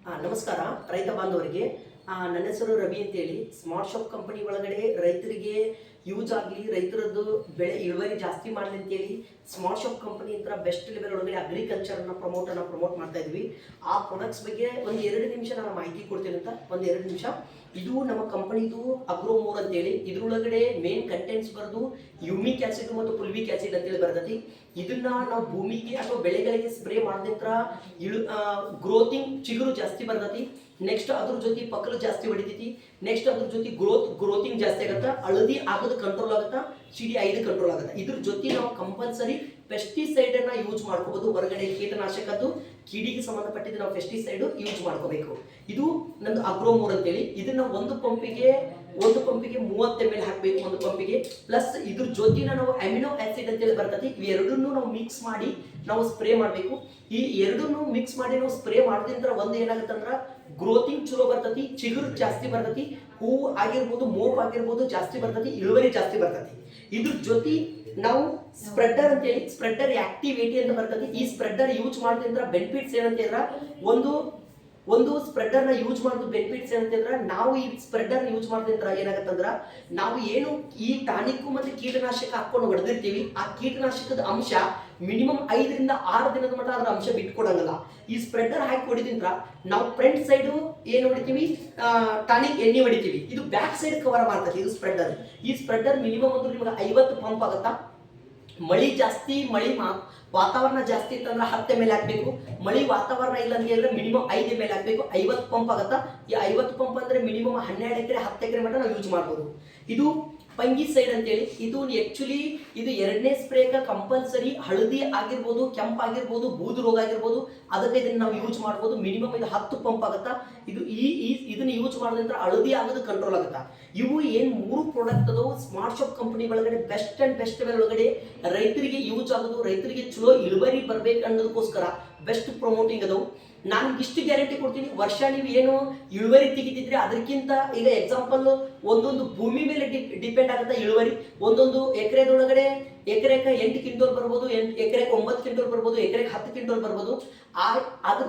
ನಮಸ್ಕಾರ ರೈತ ಬಾಂಧವರಿಗೆ. ನನ್ನ ಹೆಸರು ರವಿ ಅಂತೇಳಿ. ಸ್ಮಾರ್ಟ್ ಶಾಪ್ ಕಂಪನಿ ಒಳಗಡೆ ರೈತರಿಗೆ ಯೂಸ್ ಆಗಲಿ, ರೈತರದ್ದು ಬೆಳೆ ಇಳುವರಿ ಜಾಸ್ತಿ ಮಾಡಲಿ ಅಂತೇಳಿ ಸ್ಮಾರ್ಟ್ ಶಾಪ್ ಕಂಪನಿ ಅಂತ ಬೆಸ್ಟ್ ಲೆವೆಲ್ ಒಳಗಡೆ ಅಗ್ರಿಕಲ್ಚರ್ನ ಪ್ರಮೋಟ್ ಮಾಡ್ತಾ ಇದ್ವಿ. ಆ ಪ್ರಾಡಕ್ಟ್ಸ್ ಬಗ್ಗೆ ಒಂದು 2 ನಿಮಿಷ ನಾನು ಮಾಹಿತಿ ಕೊಡ್ತೀನಿ ಅಂತ. ಒಂದು 2 ನಿಮಿಷ. ಇದು ನಮ್ಮ ಕಂಪನಿದು ಅಗ್ರೋಮೋರ್ ಅಂತೇಳಿ. ಇದ್ರೊಳಗಡೆ ಮೇನ್ ಕಂಟೆಂಟ್ಸ್ ಬರೆದು ಯುಮಿಕ್ ಆಸಿಡ್ ಮತ್ತು ಫುಲ್ವಿಕ್ ಆಸಿಡ್ ಅಂತೇಳಿ ಬರ್ತೈತಿ. ಇದನ್ನ ನಾವು ಭೂಮಿಗೆ ಅಥವಾ ಬೆಳೆಗಳಿಗೆ ಸ್ಪ್ರೇ ಮಾಡಿದ್ರ ಗ್ರೋತಿಂಗ್ ಚಿಗುರು ಜಾಸ್ತಿ ಬರ್ತೈತಿ. ನೆಕ್ಸ್ಟ್ ಅದ್ರ ಜೊತೆ ಪಕ್ಕಲು ಜಾಸ್ತಿ ಹೊಡಿತೈತಿ. ನೆಕ್ಸ್ಟ್ ಅದ್ರ ಜೊತೆ ಗ್ರೋತಿಂಗ್ ಜಾಸ್ತಿ ಆಗುತ್ತಾ, ಹಳದಿ ಆಗೋದು ಕಂಟ್ರೋಲ್ ಆಗುತ್ತಾ, ಸಿಡಿ 5 ಕಂಟ್ರೋಲ್ ಆಗುತ್ತೆ. ಇದ್ರ ಜೊತೆ ನಾವು ಕಂಪಲ್ಸರಿ ಪೆಸ್ಟಿಸೈಡ್ ಅನ್ನ ಯೂಸ್ ಮಾಡ್ಕೋಬಹುದು. ಹೊರಗಡೆ ಕೀಟನಾಶಕದ್ದು ಕಿಡಿಗೆ ಸಂಬಂಧಪಟ್ಟಿದ್ದು ನಾವು ಪೆಸ್ಟಿಸೈಡ್ ಯೂಸ್ ಮಾಡ್ಕೋಬೇಕು. ಇದು ನಂದು ಅಗ್ರೋಮೋರ್ ಅಂತೇಳಿ. ಇದನ್ನ ಒಂದು ಪಂಪಿಗೆ 30 ml ಹಾಕಬೇಕು. ಒಂದು ಪಂಪಿಗೆ ಪ್ಲಸ್ ಇದ್ರ ಜೊತೆನ ನಾವು ಅಮಿನೋ ಆಸಿಡ್ ಅಂತೇಳಿ ಬರ್ತೈತಿ. ಇವೆರಡನ್ನೂ ನಾವು ಮಿಕ್ಸ್ ಮಾಡಿ ನಾವು ಸ್ಪ್ರೇ ಮಾಡಬೇಕು. ಈ ಎರಡನ್ನೂ ಮಿಕ್ಸ್ ಮಾಡಿ ನಾವು ಸ್ಪ್ರೇ ಮಾಡೋದ್ರಿಂದ ಒಂದು ಏನಾಗುತ್ತೆ ಅಂದ್ರೆ ಗ್ರೋತಿಂಗ್ ಚಲೋ ಬರ್ತೈತಿ, ಚಿಗುರು ಜಾಸ್ತಿ ಬರ್ತೈತಿ, ಹೂವು ಆಗಿರ್ಬೋದು, ಮೋಪ್ ಆಗಿರ್ಬೋದು ಜಾಸ್ತಿ ಬರ್ತೈತಿ, ಇಳುವರಿ ಜಾಸ್ತಿ ಬರ್ತೈತಿ. ಇದ್ರ ಜೊತೆ ನಾವು ಸ್ಪ್ರೆಡರ್ ಅಂತೇಳಿ, ಸ್ಪ್ರೆಡರ್ ಆಕ್ಟಿವೇಟಿ ಅಂತ ಬರ್ತೈತಿ. ಈ ಸ್ಪ್ರೆಡರ್ ಯೂಸ್ ಮಾಡೋದ್ರಿಂದ ಬೆನಿಫಿಟ್ಸ್ ಏನಂತಂದ್ರೆ ಒಂದು ಸ್ಪ್ರೆಡರ್ ನ ಯೂಸ್ ಮಾಡೋದು ಬೆನಿಫಿಟ್ಸ್ ಏನಂತಂದ್ರೆ, ನಾವು ಈ ಸ್ಪ್ರೆಡರ್ ಯೂಸ್ ಮಾಡೋದ್ರಿಂದ ಏನಾಗತ್ತಂದ್ರ ನಾವು ಏನು ಈ ಟಾನಿಕ್ ಮತ್ತೆ ಕೀಟನಾಶಕ ಹಾಕೊಂಡು ಹೊಡೆದಿರ್ತೀವಿ, ಆ ಕೀಟನಾಶಕದ ಅಂಶ ಮಿನಿಮಮ್ 5 ರಿಂದ 6 ದಿನದ ಮಟ್ಟ ಅದರ ಅಂಶ ಬಿಟ್ಕೊಡಂಗಲ್ಲ. ಈ ಸ್ಪ್ರೆಡರ್ ಹಾಕಿ ಹೊಡಿದ್ರಿಂದ ನಾವು ಫ್ರಂಟ್ ಸೈಡ್ ಏನು ಹೊಡಿತೀವಿ, ಟಾನಿಕ್ ಎಣ್ಣೆ ಹೊಡಿತೀವಿ. ಇದು ಬ್ಯಾಕ್ ಸೈಡ್ ಕವರ್ ಮಾಡ್ತದೆ ಇದು ಸ್ಪ್ರೆಡರ್. ಈ ಸ್ಪ್ರೆಡರ್ ಮಿನಿಮಮ್ ಅಂದ್ರೆ ನಿಮಗೆ 50 ಪಂಪ್ ಆಗುತ್ತಾ. ಮಳಿ ವಾತಾವರಣ ಜಾಸ್ತಿ ಇತ್ತಂದ್ರೆ 10 ml ಹಾಕ್ಬೇಕು. ಮಳಿ ವಾತಾವರಣ ಇಲ್ಲ ಅಂತ ಹೇಳಿದ್ರೆ ಮಿನಿಮಮ್ 5 ml ಹಾಕ್ಬೇಕು. 50 ಪಂಪ್ ಆಗುತ್ತಾ. ಈ 50 ಪಂಪ್ ಅಂದ್ರೆ ಮಿನಿಮಮ್ 12 ಎಕರೆ 10 ಎಕರೆ ಮಟ್ಟ ನಾವು ಯೂಸ್ ಮಾಡ್ಬೋದು. ಇದು ಫಂಗಿಸೈಡ್ ಅಂತೇಳಿ. ಇದು ಆಕ್ಚುಲಿ ಇದು 2ನೇ ಸ್ಪ್ರೇಗ ಕಂಪಲ್ಸರಿ ಹಳದಿ ಆಗಿರ್ಬೋದು, ಕೆಂಪಾಗಿರ್ಬೋದು, ಬೂದು ರೋಗ ಆಗಿರ್ಬೋದು, ಅದಕ್ಕೆ ಇದನ್ನ ನಾವು ಯೂಸ್ ಮಾಡ್ಬೋದು. ಮಿನಿಮಮ್ ಇದು 10 ಪಂಪ್ ಆಗುತ್ತಾ. ಇದು ಇದನ್ನ ಯೂಸ್ ಮಾಡೋದ್ರಿಂದ ಹಳದಿ ಆಗೋದು ಕಂಟ್ರೋಲ್ ಆಗುತ್ತಾ. ಇವು ಏನ್ 3 ಪ್ರಾಡಕ್ಟ್ ಅದಾವು ಸ್ಮಾರ್ಟ್ ಶಾಪ್ ಕಂಪನಿ ಒಳಗಡೆ ಬೆಸ್ಟ್ ಒಳಗಡೆ ರೈತರಿಗೆ ಯೂಸ್ ಆಗೋದು, ರೈತರಿಗೆ ಚಲೋ ಇಳುವರಿ ಬರ್ಬೇಕು ಅನ್ನೋದಕ್ಕೋಸ್ಕರ ಬೆಸ್ಟ್ ಪ್ರಮೋಟಿಂಗ್ ಅದಾವು. ನಾನು ಇಷ್ಟು ಗ್ಯಾರಂಟಿ ಕೊಡ್ತೀನಿ, ವರ್ಷ ನೀವು ಏನು ಇಳುವರಿ ತೆಗಿತಿದ್ರೆ ಅದಕ್ಕಿಂತ ಈಗ ಎಕ್ಸಾಂಪಲ್ ಒಂದೊಂದು ಭೂಮಿ ಮೇಲೆ ಡಿಪೆಂಡ್ ಆಗುತ್ತೆ ಇಳುವರಿ. ಒಂದೊಂದು ಎಕರೆದೊಳಗಡೆ ಎಕರೆಗೆ 8 ಕ್ವಿಂಟಲ್ ಬರ್ಬೋದು, ಎಕರೆಗೆ 9 ಕ್ವಿಂಟಲ್ ಬರ್ಬೋದು, ಎಕರೆಗೆ 10 ಕ್ವಿಂಟಲ್ ಬರ್ಬೋದು.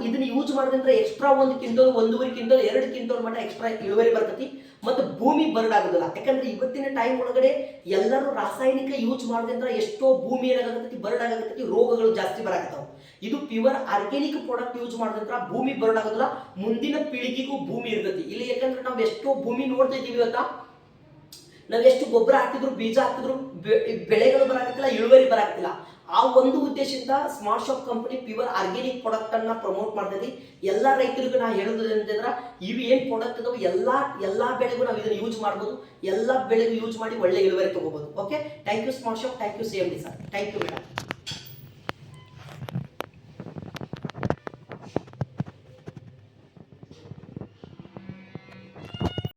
ಇದನ್ನ ಯೂಸ್ ಮಾಡೋದ್ರಿಂದ ಎಕ್ಸ್ಟ್ರಾ 1 ಕ್ವಿಂಟಲ್, 1.5 ಕ್ವಿಂಟಲ್, 2 ಕ್ವಿಂಟಲ್ ಮಟ್ಟ ಎಕ್ಸ್ಟ್ರಾ ಇಳುವರಿ ಬರ್ತೈತಿ. ಮತ್ತು ಭೂಮಿ ಬರಡಾಗೋದಿಲ್ಲ. ಯಾಕಂದ್ರೆ ಇವತ್ತಿನ ಟೈಮ್ ಒಳಗಡೆ ಎಲ್ಲರೂ ರಾಸಾಯನಿಕ ಯೂಸ್ ಮಾಡೋದ್ರಿಂದ ಎಷ್ಟೋ ಭೂಮಿ ಏನಾಗತ್ತೈತಿ, ಬರಡಾಗತ್ತೈತಿ, ರೋಗಗಳು ಜಾಸ್ತಿ ಬರಾಕತ್ತಾವ. ಇದು ಪ್ಯೂರ್ ಆರ್ಗ್ಯಾನಿಕ್ ಪ್ರಾಡಕ್ಟ್ ಯೂಸ್ ಮಾಡೋದ್ರಿಂದ ಭೂಮಿ ಬರಡಾಗೋದಿಲ್ಲ, ಮುಂದಿನ ಪೀಳಿಗೆಗೂ ಭೂಮಿ ಇರ್ತೈತಿ ಇಲ್ಲಿ. ಯಾಕಂದ್ರೆ ನಾವು ಎಷ್ಟೋ ಭೂಮಿ ನೋಡ್ತಾ ಇದೀವಿ ಇವತ್ತ. ನಾವ್ ಎಷ್ಟು ಗೊಬ್ಬರ ಹಾಕಿದ್ರು, ಬೀಜ ಹಾಕಿದ್ರು ಬೆಳೆಗಳು ಬರಾಕತ್ತಿಲ್ಲ, ಇಳುವರಿ ಬರಾಕತ್ತಿಲ್ಲ. ಆ ಒಂದು ಉದ್ದೇಶದಿಂದ smart shop company pure organic product ಅನ್ನ ಪ್ರಮೋಟ್ ಮಾಡ್ತೈತಿ. ಎಲ್ಲಾ ರೈತರಿಗೂ ನಾ ಹೇಳೋದು ಅಂತಂದ್ರೆ, ಇವು ಏನ್ ಪ್ರಾಡಕ್ಟ್ ಅದಾವ ಎಲ್ಲಾ ಬೆಳೆಗೂ ನಾವು ಇದನ್ನ ಯೂಸ್ ಮಾಡ್ಬೋದು. ಎಲ್ಲಾ ಬೆಳೆಗೂ ಯೂಸ್ ಮಾಡಿ ಒಳ್ಳೆ ಇಳುವರಿ ತಗೋಬಹುದು. Okay, thank you smart shop, thank you CMD sir, thank you madam.